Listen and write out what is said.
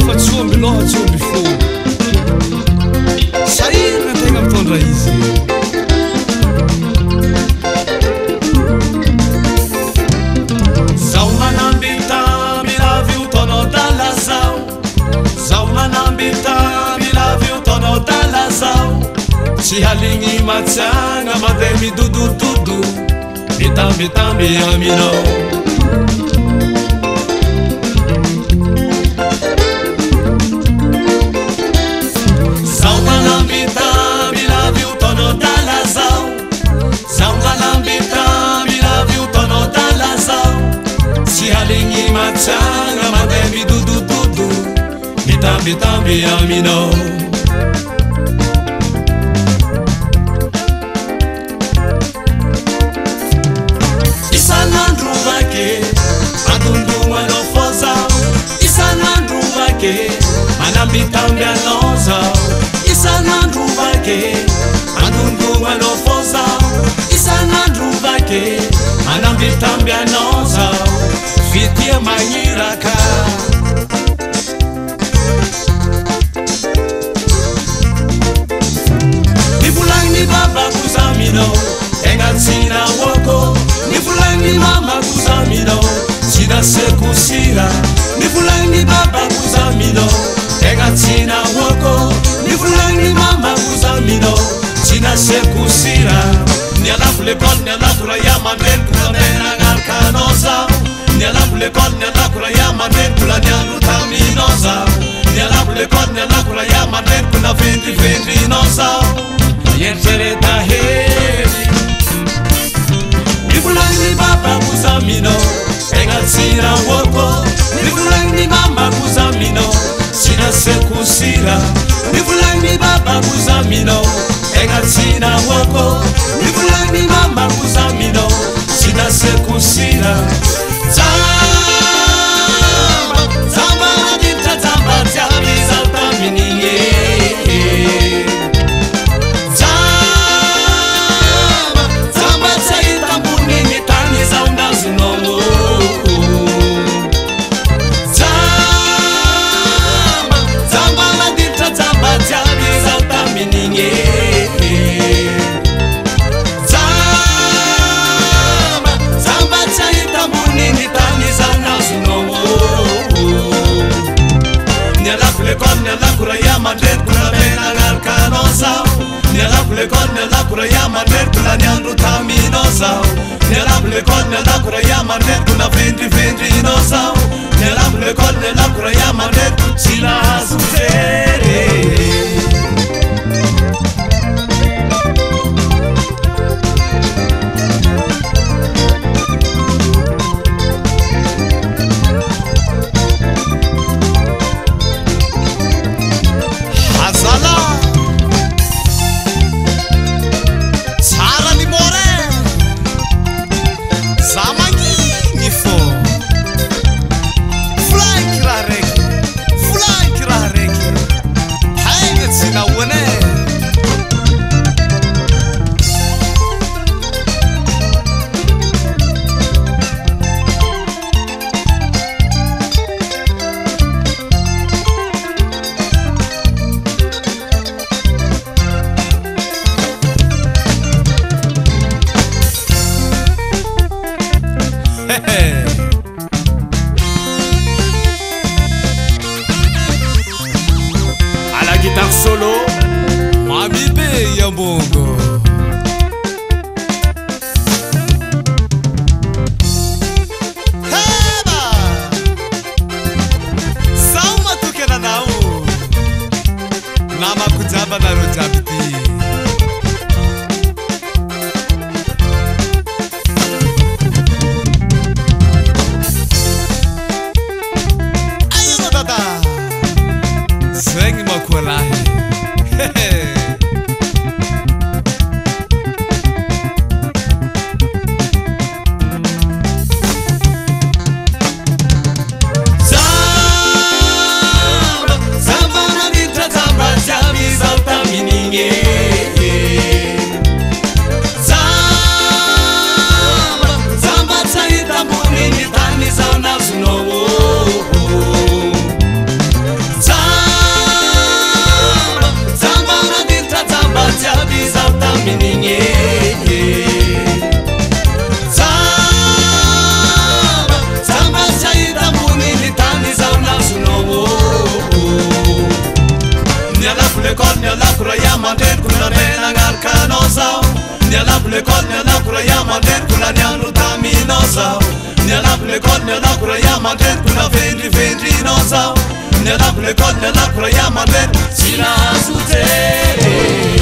fa tsomby loha tsomby fo sahirina tegna mitondra izy zao manambita milavy io taonao dala zao manambita milavy io taonao dala zao tsy haligny matsiagna mandeha midodododo mitambitamby aminao zao manambita milavy io taonao dala zao manambita milavy io taonao dala zao tsy haligny matsiagna mandeha midodododo mitambitamby aminao isanandro vake adondognanao fô zao isanandro vake manambitamby anao zao isanandro vake adondognanao fô zao isanandro vake manambitamby anao zao vitia magniraka nivolagny babako zaminao egnatsina woko nivolagny mamako zaminao tsina sekosira nivolagny babako zaminao egnatsina woko nivolagny mamako zaminao tsina sekosira nialako lekôly nialako raha aman-dreniko la menagnarkanao zao nialako lekôly nialako raha aman-dreniko la niandro taminao zao nialako lekôly nialako raha aman-dreniko la vendrivendrinao zao eritsereta hely nivolagny babako zaminao egnatsina woko nivolagny mamako zaminao tsina sekosira nivolagny babako zaminao egnatsina woko nivolagny mamako zaminao tsina sekosira jamba naditra jamba jiaby zao taminigny jamba tsy ahita amboniny tany zao ndazonao jamba naditra jamba jiaby zao taminigny jamba tsy ahita amboniny tany zao ndazonao nialako lekôly nialako raha aman-dreniko la menagnarkanao zao nialako lekôly nialako raha aman-dreniko la niandro taminao zao nialako lekôly nialako raha aman-dreniko la vendrivendrinao zao nialako lekôly nialako raha aman-dreniko tsy nahazo fery ala guitare solo mamibe ya bongo heba sao matukena nao namakujaba naro jabiti Swing makulai Zamba naditra zamba jiaby zao taminigny Zamba tsy ahita amboniny tany zao nazonao lekol ny alako raha iamandreriko na vendrivendrinao zao ny alako lekol ny alako raha iamandreriko tsy nahazo tery